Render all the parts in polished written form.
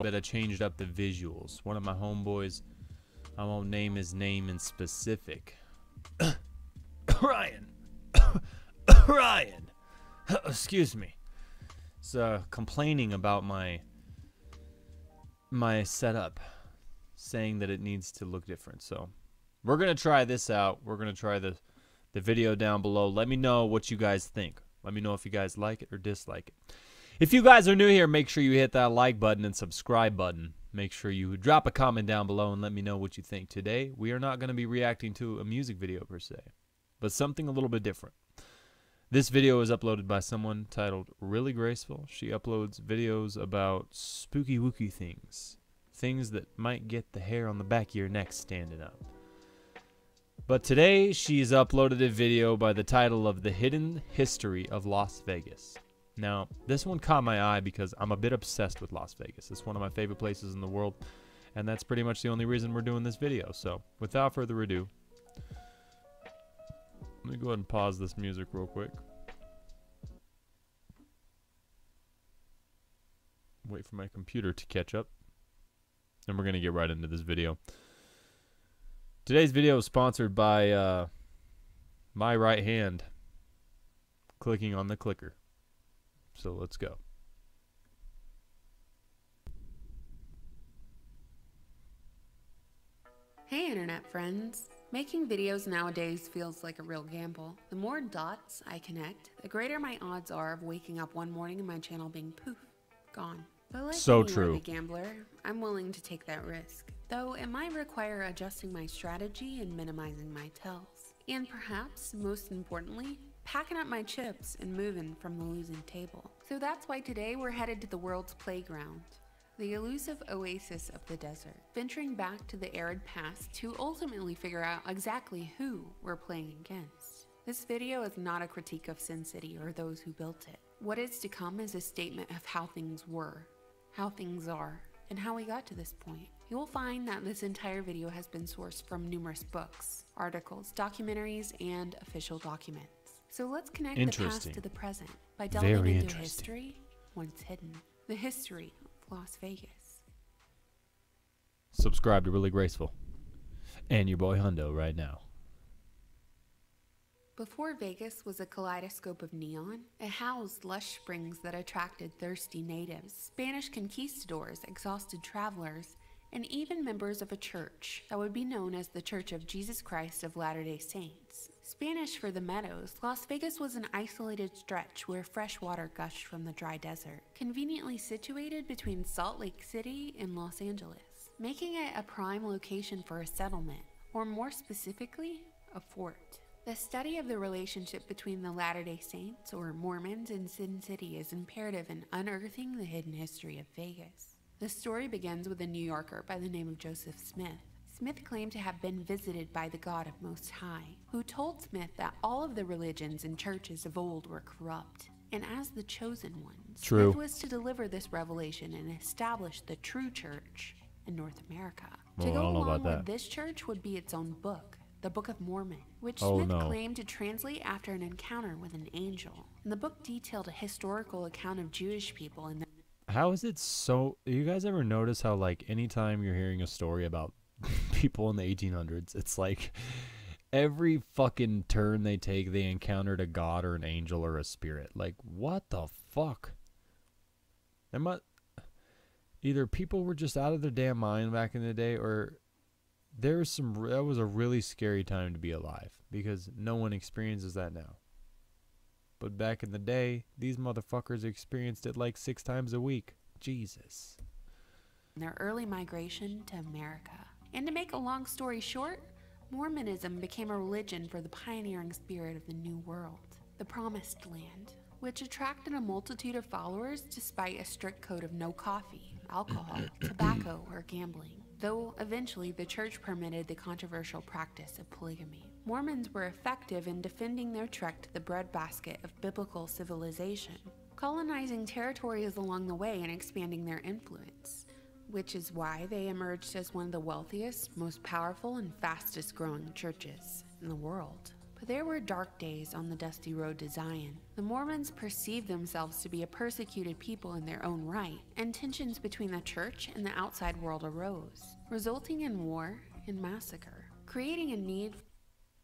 But I changed up the visuals. One of my homeboys, I won't name his name in specific. Ryan. Ryan. Excuse me. It's complaining about my setup, saying that it needs to look different. So we're gonna try this out. We're gonna try the video down below. Let me know what you guys think. Let me know if you guys like it or dislike it. If you guys are new here, make sure you hit that like button and subscribe button. Make sure you drop a comment down below and let me know what you think. Today, we are not going to be reacting to a music video per se, but something a little bit different. This video is uploaded by someone titled Really Graceful. She uploads videos about spooky wooky things. Things that might get the hair on the back of your neck standing up. But today, she's uploaded a video by the title of The Hidden History of Las Vegas. Now, this one caught my eye because I'm a bit obsessed with Las Vegas. It's one of my favorite places in the world, and that's pretty much the only reason we're doing this video. So, without further ado, let me go ahead and pause this music real quick. Wait for my computer to catch up, and we're going to get right into this video. Today's video is sponsored by my right hand clicking on the clicker. So let's go. Hey internet friends. Making videos nowadays feels like a real gamble. The more dots I connect, the greater my odds are of waking up one morning and my channel being poof, gone. But like So any true. worthy gambler, I'm willing to take that risk. Though it might require adjusting my strategy and minimizing my tells. And perhaps, most importantly, packing up my chips and moving from the losing table. So that's why today we're headed to the world's playground, the elusive oasis of the desert, venturing back to the arid past to ultimately figure out exactly who we're playing against. This video is not a critique of Sin City or those who built it. What is to come is a statement of how things were, how things are, and how we got to this point. You will find that this entire video has been sourced from numerous books, articles, documentaries, and official documents. So let's connect the past to the present by delving into history once hidden. The history of Las Vegas. Subscribe to Really Graceful and your boy Hundo right now. Before Vegas was a kaleidoscope of neon, it housed lush springs that attracted thirsty natives, Spanish conquistadors, exhausted travelers, and even members of a church that would be known as the Church of Jesus Christ of Latter-day Saints. Spanish for the meadows, Las Vegas was an isolated stretch where fresh water gushed from the dry desert, conveniently situated between Salt Lake City and Los Angeles, making it a prime location for a settlement, or more specifically, a fort. The study of the relationship between the Latter-day Saints, or Mormons, and Sin City is imperative in unearthing the hidden history of Vegas. The story begins with a New Yorker by the name of Joseph Smith. Smith claimed to have been visited by the God of Most High, who told Smith that all of the religions and churches of old were corrupt, and as the chosen one, Smith was to deliver this revelation and establish the true church in North America. To go along with this church would be its own book, the Book of Mormon, which Smith claimed to translate after an encounter with an angel. And the book detailed a historical account of Jewish people and How is it so... You guys ever notice how, like, anytime you're hearing a story about people in the 1800s, it's like every fucking turn they take, they encountered a god or an angel or a spirit. Like, what the fuck? Either people were just out of their damn mind back in the day, or that was a really scary time to be alive, because no one experiences that now. But back in the day, these motherfuckers experienced it like 6 times a week. Jesus. Their early migration to America. And to make a long story short, Mormonism became a religion for the pioneering spirit of the New World, the Promised Land, which attracted a multitude of followers despite a strict code of no coffee, alcohol, tobacco, or gambling. Though eventually the church permitted the controversial practice of polygamy. Mormons were effective in defending their trek to the breadbasket of biblical civilization, colonizing territories along the way and expanding their influence, which is why they emerged as one of the wealthiest, most powerful, and fastest growing churches in the world. But there were dark days on the dusty road to Zion. The Mormons perceived themselves to be a persecuted people in their own right, and tensions between the church and the outside world arose, resulting in war and massacre, creating a need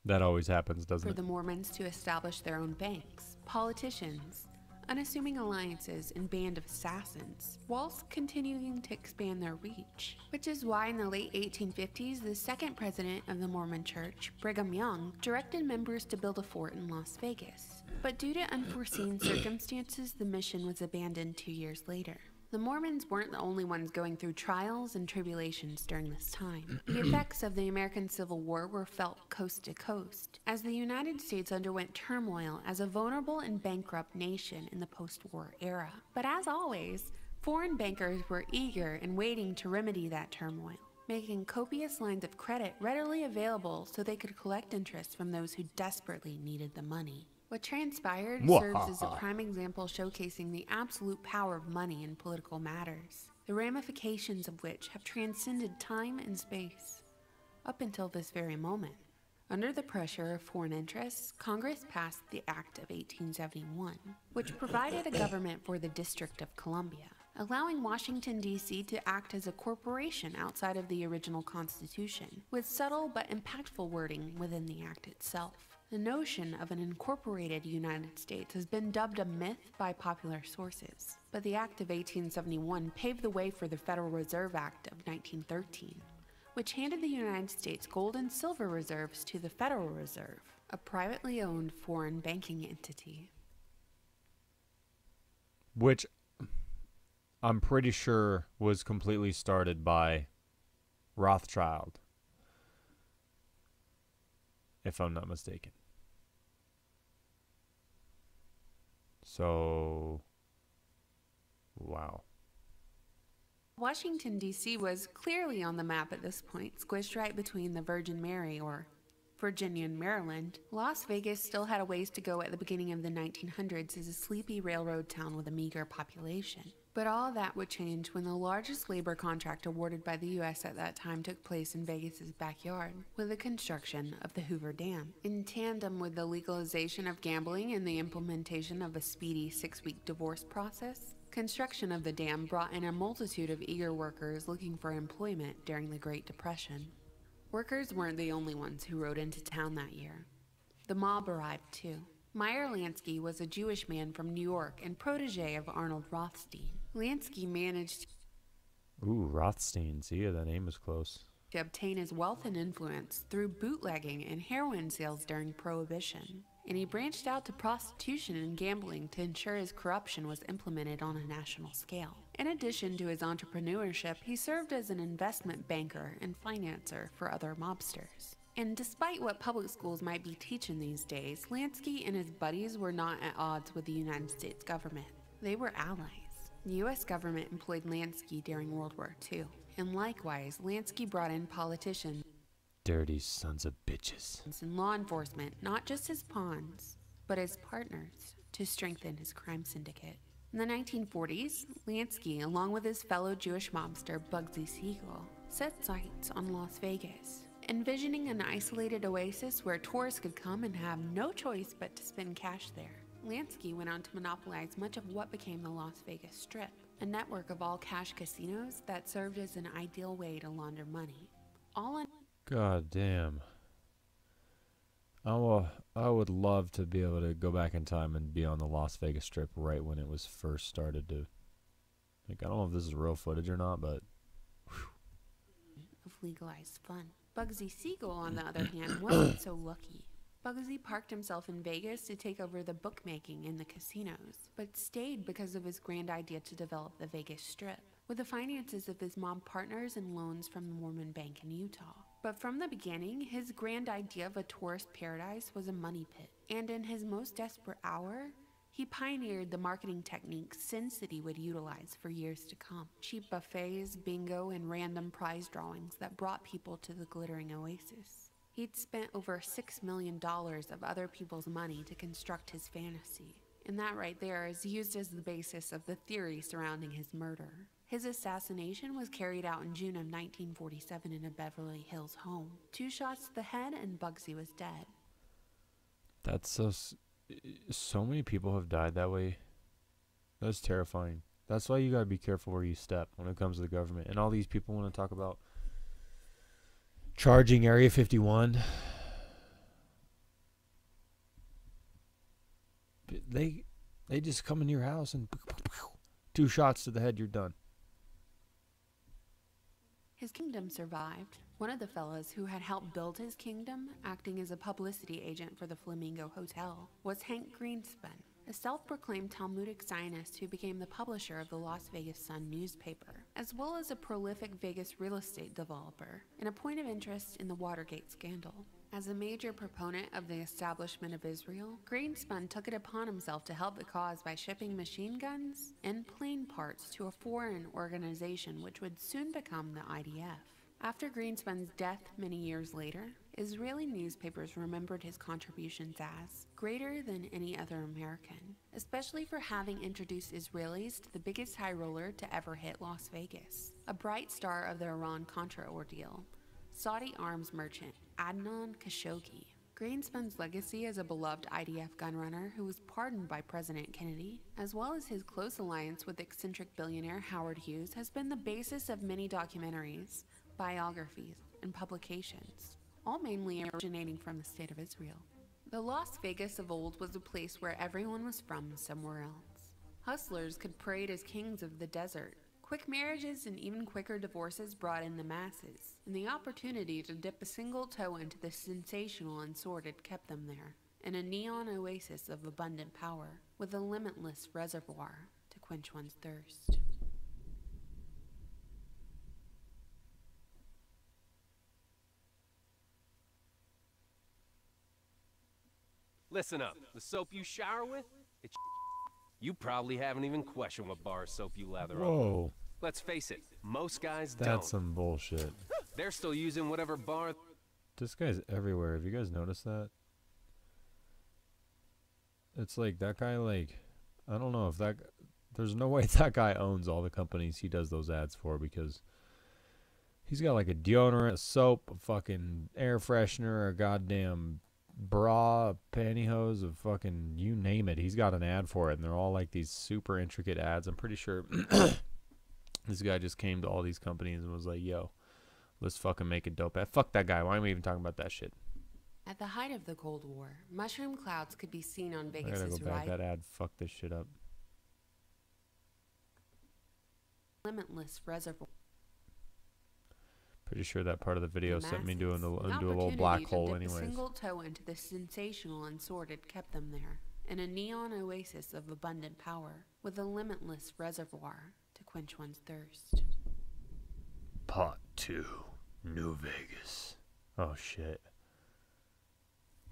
That always happens, doesn't for it? the Mormons to establish their own banks, politicians, unassuming alliances, and band of assassins, whilst continuing to expand their reach. Which is why in the late 1850s, the second president of the Mormon Church, Brigham Young, directed members to build a fort in Las Vegas. But due to unforeseen circumstances, the mission was abandoned 2 years later. The Mormons weren't the only ones going through trials and tribulations during this time. The effects of the American Civil War were felt coast to coast, as the United States underwent turmoil as a vulnerable and bankrupt nation in the post-war era. But as always, foreign bankers were eager and waiting to remedy that turmoil, making copious lines of credit readily available so they could collect interest from those who desperately needed the money. What transpired serves as a prime example showcasing the absolute power of money in political matters, the ramifications of which have transcended time and space, up until this very moment. Under the pressure of foreign interests, Congress passed the Act of 1871, which provided a government for the District of Columbia, allowing Washington, D.C. to act as a corporation outside of the original Constitution, with subtle but impactful wording within the Act itself. The notion of an incorporated United States has been dubbed a myth by popular sources, but the Act of 1871 paved the way for the Federal Reserve Act of 1913, which handed the United States gold and silver reserves to the Federal Reserve, a privately owned foreign banking entity. Which I'm pretty sure was completely started by Rothschild, if I'm not mistaken. So, wow. Washington, D.C. was clearly on the map at this point, squished right between the Virgin Mary, or Virginia and Maryland. Las Vegas still had a ways to go at the beginning of the 1900s as a sleepy railroad town with a meager population. But all that would change when the largest labor contract awarded by the U.S. at that time took place in Vegas's backyard, with the construction of the Hoover Dam. In tandem with the legalization of gambling and the implementation of a speedy 6-week divorce process, construction of the dam brought in a multitude of eager workers looking for employment during the Great Depression. Workers weren't the only ones who rode into town that year. The mob arrived too. Meyer Lansky was a Jewish man from New York and protege of Arnold Rothstein. Lansky managed Ooh, Rothstein. See, that name is close. to obtain his wealth and influence through bootlegging and heroin sales during Prohibition, and he branched out to prostitution and gambling to ensure his corruption was implemented on a national scale. In addition to his entrepreneurship, he served as an investment banker and financer for other mobsters. And despite what public schools might be teaching these days, Lansky and his buddies were not at odds with the United States government. They were allies. The U.S. government employed Lansky during World War II, and likewise, Lansky brought in politicians Dirty sons of bitches. and law enforcement, not just as pawns, but as partners, to strengthen his crime syndicate. In the 1940s, Lansky, along with his fellow Jewish mobster Bugsy Siegel, set sights on Las Vegas, envisioning an isolated oasis where tourists could come and have no choice but to spend cash there. Lansky went on to monopolize much of what became the Las Vegas Strip, a network of all-cash casinos that served as an ideal way to launder money. God damn. I would love to be able to go back in time and be on the Las Vegas Strip right when it was first started to. Like, I don't know if this is real footage or not, but. Of legalized fun. Bugsy Siegel, on the other hand, wasn't so lucky. Bugsy parked himself in Vegas to take over the bookmaking and the casinos, but stayed because of his grand idea to develop the Vegas Strip, with the finances of his mob partners and loans from the Mormon Bank in Utah. But from the beginning, his grand idea of a tourist paradise was a money pit, and in his most desperate hour, he pioneered the marketing techniques Sin City would utilize for years to come. Cheap buffets, bingo, and random prize drawings that brought people to the glittering oasis. He'd spent over $6 million of other people's money to construct his fantasy, and that right there is used as the basis of the theory surrounding his murder. His assassination was carried out in June of 1947 in a Beverly Hills home. 2 shots to the head and Bugsy was dead. That's so many people have died that way. That's terrifying. That's why you gotta be careful where you step when it comes to the government. And all these people want to talk about charging Area 51. They just come into your house and 2 shots to the head, you're done. His kingdom survived. One of the fellows who had helped build his kingdom, acting as a publicity agent for the Flamingo Hotel, was Hank Greenspun, a self-proclaimed Talmudic Zionist who became the publisher of the Las Vegas Sun newspaper, as well as a prolific Vegas real estate developer, and a point of interest in the Watergate scandal. As a major proponent of the establishment of Israel, Greenspun took it upon himself to help the cause by shipping machine guns and plane parts to a foreign organization which would soon become the IDF. After Greenspun's death many years later, Israeli newspapers remembered his contributions as greater than any other American, especially for having introduced Israelis to the biggest high roller to ever hit Las Vegas, a bright star of the Iran-Contra ordeal, Saudi arms merchant Adnan Khashoggi. Greenspun's legacy as a beloved IDF gunrunner who was pardoned by President Kennedy, as well as his close alliance with eccentric billionaire Howard Hughes, has been the basis of many documentaries, biographies, and publications, all mainly originating from the state of Israel. The Las Vegas of old was a place where everyone was from somewhere else. Hustlers could parade as kings of the desert. Quick marriages and even quicker divorces brought in the masses, and the opportunity to dip a single toe into the sensational and sordid kept them there, in a neon oasis of abundant power, with a limitless reservoir to quench one's thirst. Listen up. The soap you shower with, it's you probably haven't even questioned what bar of soap you lather up. Whoa. Let's face it, most guys don't. That's some bullshit. They're still using whatever bar. This guy's everywhere. Have you guys noticed that? It's like that guy, like, I don't know if that, there's no way that guy owns all the companies he does those ads for, because he's got like a deodorant, a soap, a fucking air freshener, a goddamn bra, pantyhose, of fucking, you name it. He's got an ad for it, and they're all like these super intricate ads. I'm pretty sure this guy just came to all these companies and was like, yo, let's fucking make a dope ad. Fuck that guy. Why am I even talking about that shit? At the height of the Cold War, mushroom clouds could be seen on I gotta Vegas's go back. right. That ad fucked this shit up. Limitless reservoir. Pretty sure that part of the video sent me into a little Opportunity black to hole dip anyways. a single toe into the sensational and sordid kept them there, in a neon oasis of abundant power, with a limitless reservoir to quench one's thirst. Part 2. New Vegas. Oh shit.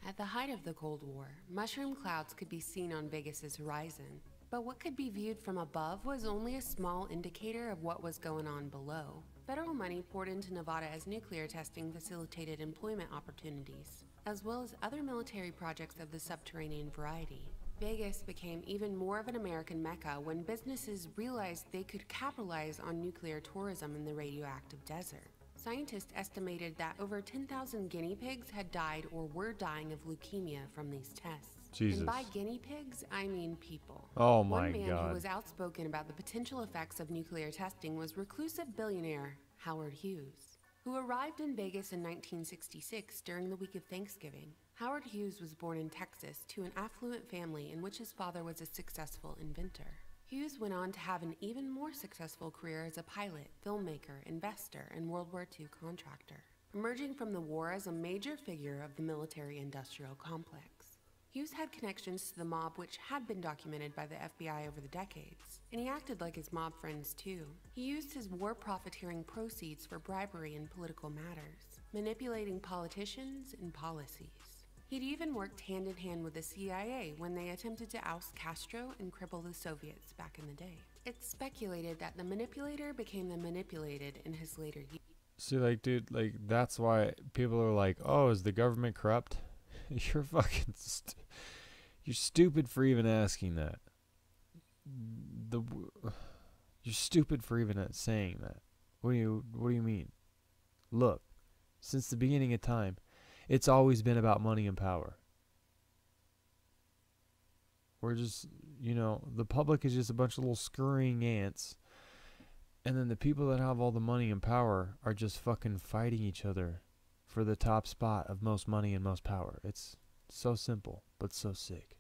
At the height of the Cold War, mushroom clouds could be seen on Vegas's horizon, but what could be viewed from above was only a small indicator of what was going on below. Federal money poured into Nevada as nuclear testing facilitated employment opportunities, as well as other military projects of the subterranean variety. Vegas became even more of an American mecca when businesses realized they could capitalize on nuclear tourism in the radioactive desert. Scientists estimated that over 10,000 guinea pigs had died or were dying of leukemia from these tests. Jesus. And by guinea pigs, I mean people. Oh my One man God. who was outspoken about the potential effects of nuclear testing was reclusive billionaire Howard Hughes, who arrived in Vegas in 1966 during the week of Thanksgiving. Howard Hughes was born in Texas to an affluent family in which his father was a successful inventor. Hughes went on to have an even more successful career as a pilot, filmmaker, investor, and World War II contractor, emerging from the war as a major figure of the military-industrial complex. Hughes had connections to the mob which had been documented by the FBI over the decades, and he acted like his mob friends too. He used his war profiteering proceeds for bribery in political matters, manipulating politicians and policies. He'd even worked hand-in-hand with the CIA when they attempted to oust Castro and cripple the Soviets back in the day. It's speculated that the manipulator became the manipulated in his later years. See, like, dude, like, that's why people are like, oh, is the government corrupt? You're fucking you're stupid for even asking that. You're stupid for even saying that. What do you mean? Look, since the beginning of time, it's always been about money and power. We're just, you know, the public is just a bunch of little scurrying ants. And then the people that have all the money and power are just fucking fighting each other for the top spot of most money and most power. It's so simple, but so sick.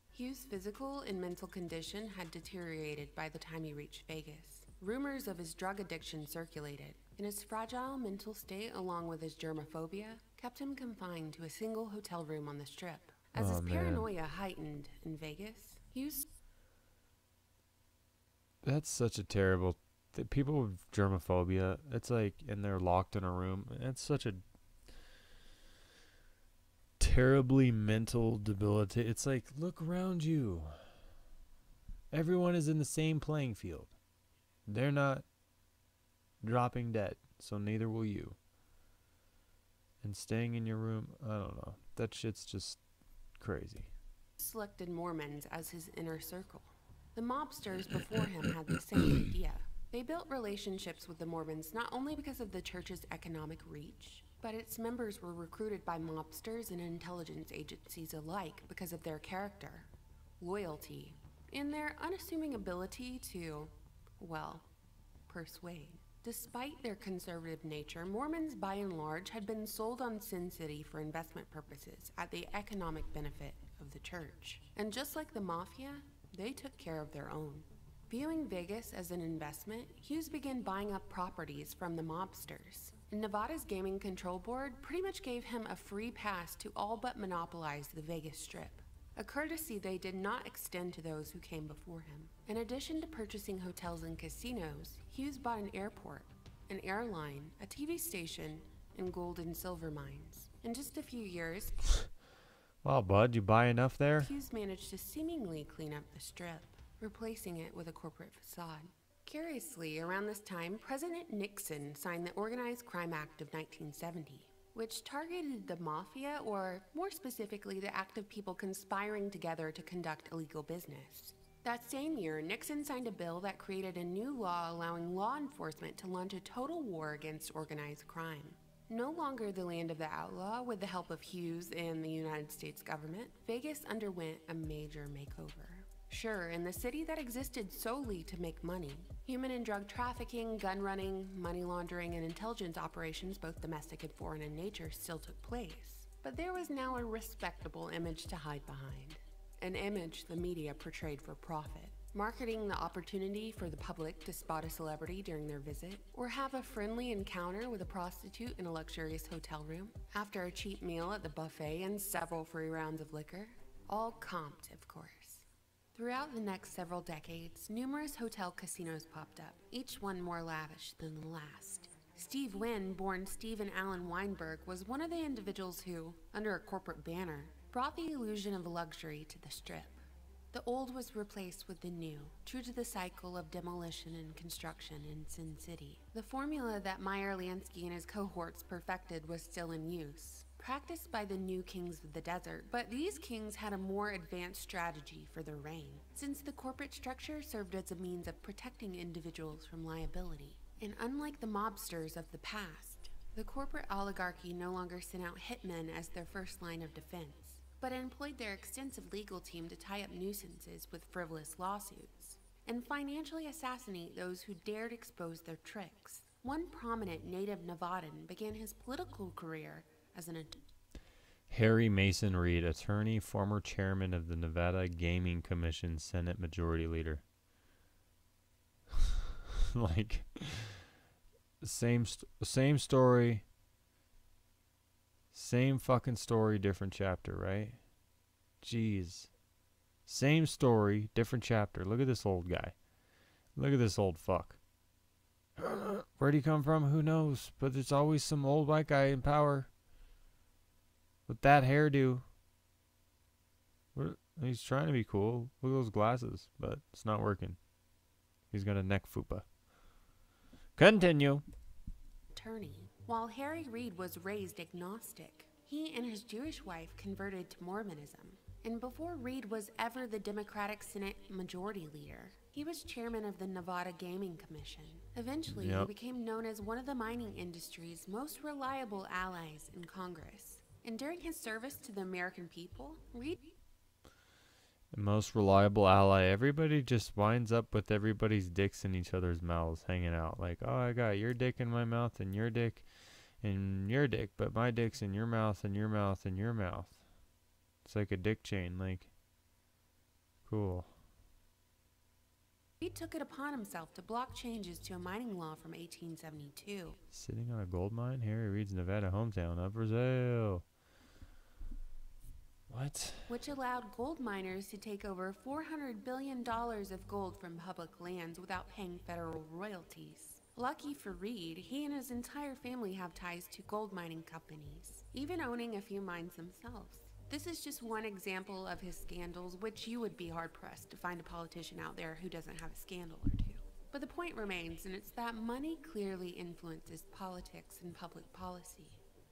Hughes' physical and mental condition had deteriorated by the time he reached Vegas. Rumors of his drug addiction circulated, and his fragile mental state, along with his germophobia, kept him confined to a single hotel room on the Strip. As his paranoia heightened in Vegas, Hughes... That's such a terrible... people with germophobia, it's like, and they're locked in a room. It's such a terribly mental debilitating... It's like, look around you. Everyone is in the same playing field. They're not dropping dead, so neither will you. And staying in your room, I don't know. That shit's just crazy. Selected Mormons as his inner circle. The mobsters before him had the same idea. They built relationships with the Mormons not only because of the church's economic reach, but its members were recruited by mobsters and intelligence agencies alike because of their character, loyalty, and their unassuming ability to, well, persuade. Despite their conservative nature, Mormons by and large had been sold on Sin City for investment purposes at the economic benefit of the church. And just like the mafia, they took care of their own. Viewing Vegas as an investment, Hughes began buying up properties from the mobsters. And Nevada's Gaming Control Board pretty much gave him a free pass to all but monopolize the Vegas Strip, a courtesy they did not extend to those who came before him. In addition to purchasing hotels and casinos, Hughes bought an airport, an airline, a TV station, and gold and silver mines. In just a few years, Wow, bud, you buy enough there? Hughes managed to seemingly clean up the Strip, replacing it with a corporate facade. Curiously, around this time, President Nixon signed the Organized Crime Act of 1970, which targeted the mafia, or more specifically, the act of people conspiring together to conduct illegal business. That same year, Nixon signed a bill that created a new law allowing law enforcement to launch a total war against organized crime. No longer the land of the outlaw, with the help of Hughes and the United States government, Vegas underwent a major makeover. Sure, in the city that existed solely to make money, human and drug trafficking, gun running, money laundering, and intelligence operations, both domestic and foreign in nature, still took place. But there was now a respectable image to hide behind. An image the media portrayed for profit, marketing the opportunity for the public to spot a celebrity during their visit, or have a friendly encounter with a prostitute in a luxurious hotel room, after a cheap meal at the buffet and several free rounds of liquor. All comped, of course. Throughout the next several decades, numerous hotel casinos popped up, each one more lavish than the last. Steve Wynn, born Stephen Allen Weinberg, was one of the individuals who, under a corporate banner, brought the illusion of luxury to the Strip. The old was replaced with the new, true to the cycle of demolition and construction in Sin City. The formula that Meyer Lansky and his cohorts perfected was still in use, practiced by the new kings of the desert, but these kings had a more advanced strategy for their reign, since the corporate structure served as a means of protecting individuals from liability. And unlike the mobsters of the past, the corporate oligarchy no longer sent out hitmen as their first line of defense, but employed their extensive legal team to tie up nuisances with frivolous lawsuits, and financially assassinate those who dared expose their tricks. One prominent native Nevadan began his political career as an Harry Mason Reed, attorney, former chairman of the Nevada Gaming Commission, Senate Majority Leader. Like, same story, same fucking story, different chapter, right? Jeez. Same story, different chapter. Look at this old guy. Look at this old fuck. Where'd he come from? Who knows? But there's always some old white guy in power with that hairdo. He's trying to be cool. Look at those glasses, but it's not working. He's got a neck fupa. Continue. Attorney. While Harry Reid was raised agnostic, he and his Jewish wife converted to Mormonism. And before Reid was ever the Democratic Senate Majority Leader, he was chairman of the Nevada Gaming Commission. Eventually, he became known as one of the mining industry's most reliable allies in Congress. And during his service to the American people, Reid... Most reliable ally. Everybody just winds up with everybody's dicks in each other's mouths, hanging out. Like, oh, I got your dick in my mouth and your dick in your dick, but my dick's in your mouth and your mouth and your mouth. It's like a dick chain. Like, cool. He took it upon himself to block changes to a mining law from 1872. Sitting on a gold mine? Harry Reid's Nevada hometown up for sale. What? Which allowed gold miners to take over $400 billion of gold from public lands without paying federal royalties. Lucky for Reid, he and his entire family have ties to gold mining companies, even owning a few mines themselves. This is just one example of his scandals, which you would be hard-pressed to find a politician out there who doesn't have a scandal or two. But the point remains, and it's that money clearly influences politics and public policy.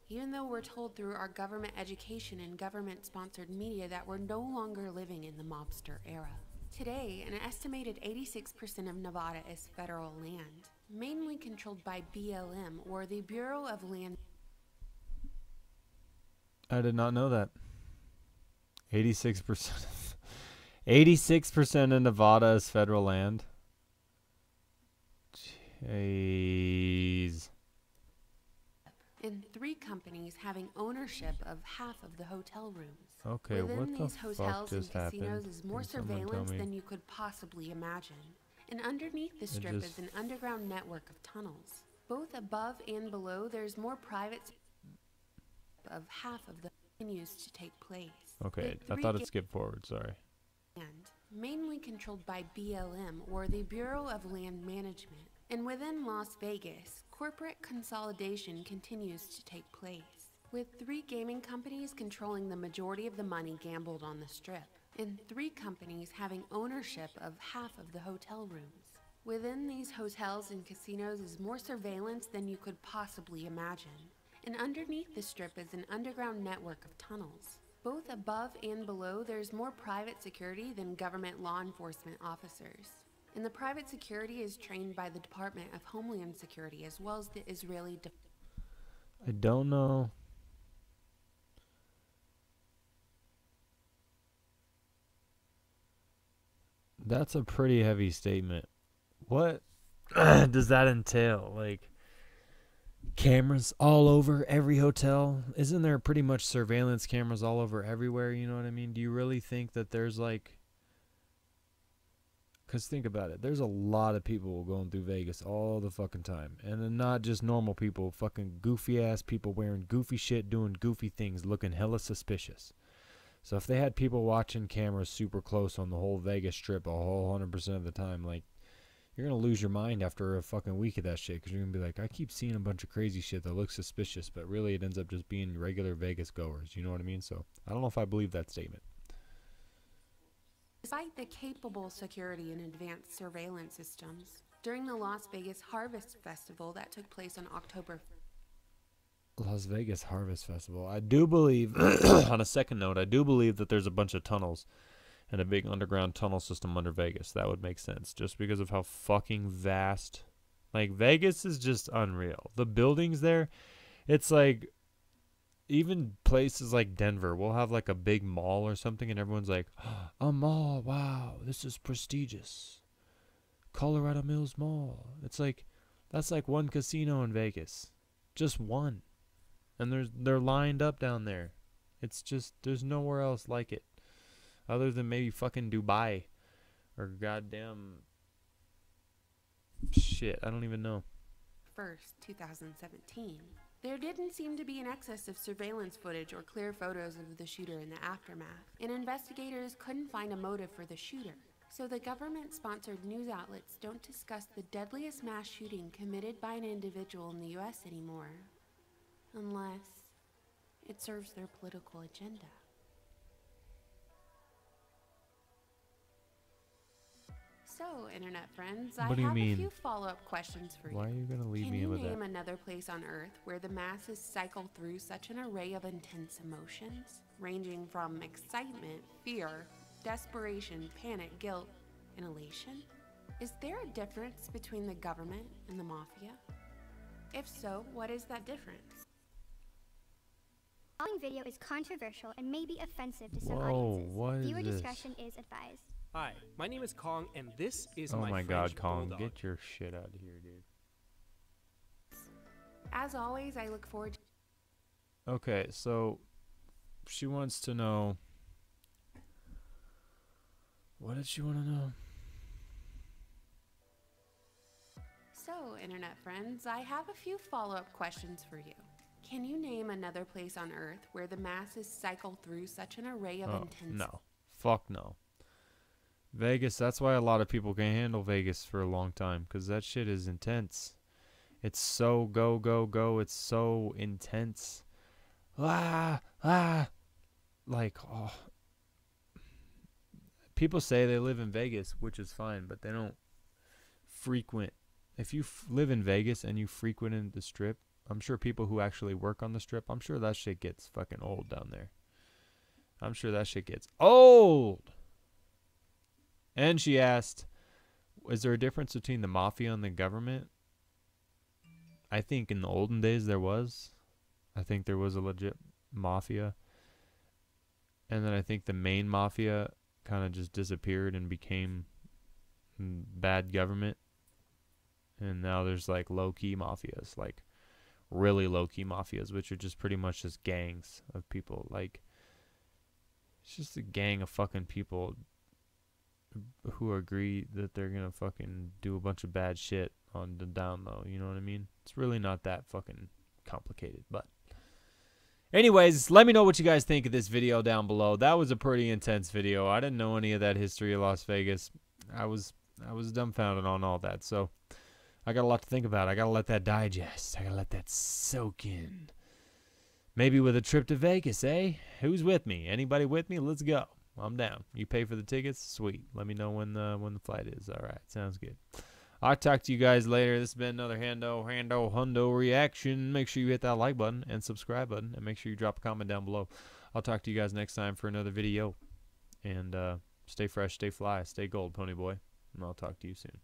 Even though we're told through our government education and government-sponsored media that we're no longer living in the mobster era. Today, an estimated 86% of Nevada is federal land, mainly controlled by BLM, or the Bureau of Land. I did not know that. 86%. 86% of Nevada is federal land. Jeez. And 3 companies having ownership of half of the hotel rooms. Okay, Within what the these hotels fuck and just casinos happened? is more Can someone tell surveillance me? than you could possibly imagine. And underneath the strip is an underground network of tunnels. Both above and below, there's more private of half of the continues to take place. Okay, I thought it skipped forward, sorry. Mainly controlled by BLM, or the Bureau of Land Management. And within Las Vegas, corporate consolidation continues to take place, with 3 gaming companies controlling the majority of the money gambled on the strip, and 3 companies having ownership of half of the hotel rooms. Within these hotels and casinos is more surveillance than you could possibly imagine. And underneath the strip is an underground network of tunnels. Both above and below, there's more private security than government law enforcement officers. And the private security is trained by the Department of Homeland Security as well as the Israeli I don't know. That's a pretty heavy statement. What does that entail? Like, cameras all over every hotel? Isn't there pretty much surveillance cameras all over everywhere? You know what I mean? Do you really think that there's like... Because think about it. There's a lot of people going through Vegas all the fucking time. And then not just normal people. Fucking goofy-ass people wearing goofy shit, doing goofy things, looking hella suspicious. So if they had people watching cameras super close on the whole Vegas Strip a whole 100% of the time, like, you're going to lose your mind after a fucking week of that shit. Because you're going to be like, I keep seeing a bunch of crazy shit that looks suspicious. But really it ends up just being regular Vegas goers. You know what I mean? So I don't know if I believe that statement. Despite the capable security and advanced surveillance systems, during the Las Vegas Harvest Festival that took place on October Las Vegas Harvest Festival. I do believe, on a second note, I do believe that there's a bunch of tunnels and a big underground tunnel system under Vegas. That would make sense just because of how fucking vast. Like, Vegas is just unreal. The buildings there, it's like... Even places like Denver, we'll have like a big mall or something and everyone's like, a mall, wow, this is prestigious. Colorado Mills Mall. It's like, that's like one casino in Vegas. Just one. And they're lined up down there. It's just, there's nowhere else like it. Other than maybe fucking Dubai. Or goddamn shit, I don't even know. 1st, 2017. There didn't seem to be an excess of surveillance footage or clear photos of the shooter in the aftermath, and investigators couldn't find a motive for the shooter. So the government-sponsored news outlets don't discuss the deadliest mass shooting committed by an individual in the U.S. anymore, unless it serves their political agenda. So, internet friends, I have a few follow-up questions for you. Why are you going to leave me with that? Can you name another place on Earth where the masses cycle through such an array of intense emotions, ranging from excitement, fear, desperation, panic, guilt, and elation? Is there a difference between the government and the mafia? If so, what is that difference? following video is controversial and may be offensive to some Whoa, audiences. what is Viewer this? discretion is advised. Hi, my name is Kong, and this is Oh my God, French Kong, bulldog. get your shit out of here, dude. As always, I look forward to Okay, so she wants to know. What did she want to know? So, internet friends, I have a few follow-up questions for you. Can you name another place on Earth where the masses cycle through such an array of intense... No. Fuck no. Vegas, that's why a lot of people can't handle Vegas for a long time, because that shit is intense. It's so go, go, go. It's so intense. Like, oh. People say they live in Vegas, which is fine, but they don't frequent. If you live in Vegas and you frequent the Strip, I'm sure people who actually work on the Strip, I'm sure that shit gets fucking old down there. I'm sure that shit gets old. And she asked, is there a difference between the mafia and the government? I think in the olden days there was. I think there was a legit mafia. And then I think the main mafia kind of just disappeared and became bad government. And now there's like low-key mafias, like really low-key mafias, which are just pretty much just gangs of people. Like, it's just a gang of fucking people who agree that they're gonna fucking do a bunch of bad shit on the down low. You know what I mean? It's really not that fucking complicated. But anyways, let me know what you guys think of this video down below. That was a pretty intense video. I didn't know any of that history of Las Vegas. I was dumbfounded on all that. So I got a lot to think about. I gotta let that digest. I gotta let that soak in. Maybe with a trip to Vegas, eh? Who's with me? Anybody with me? Let's go. I'm down. You pay for the tickets? Sweet. Let me know when the flight is. All right. Sounds good. I'll talk to you guys later. This has been another Hundo reaction. Make sure you hit that like button and subscribe button, and make sure you drop a comment down below. I'll talk to you guys next time for another video. And stay fresh, stay fly, stay gold, pony boy. And I'll talk to you soon.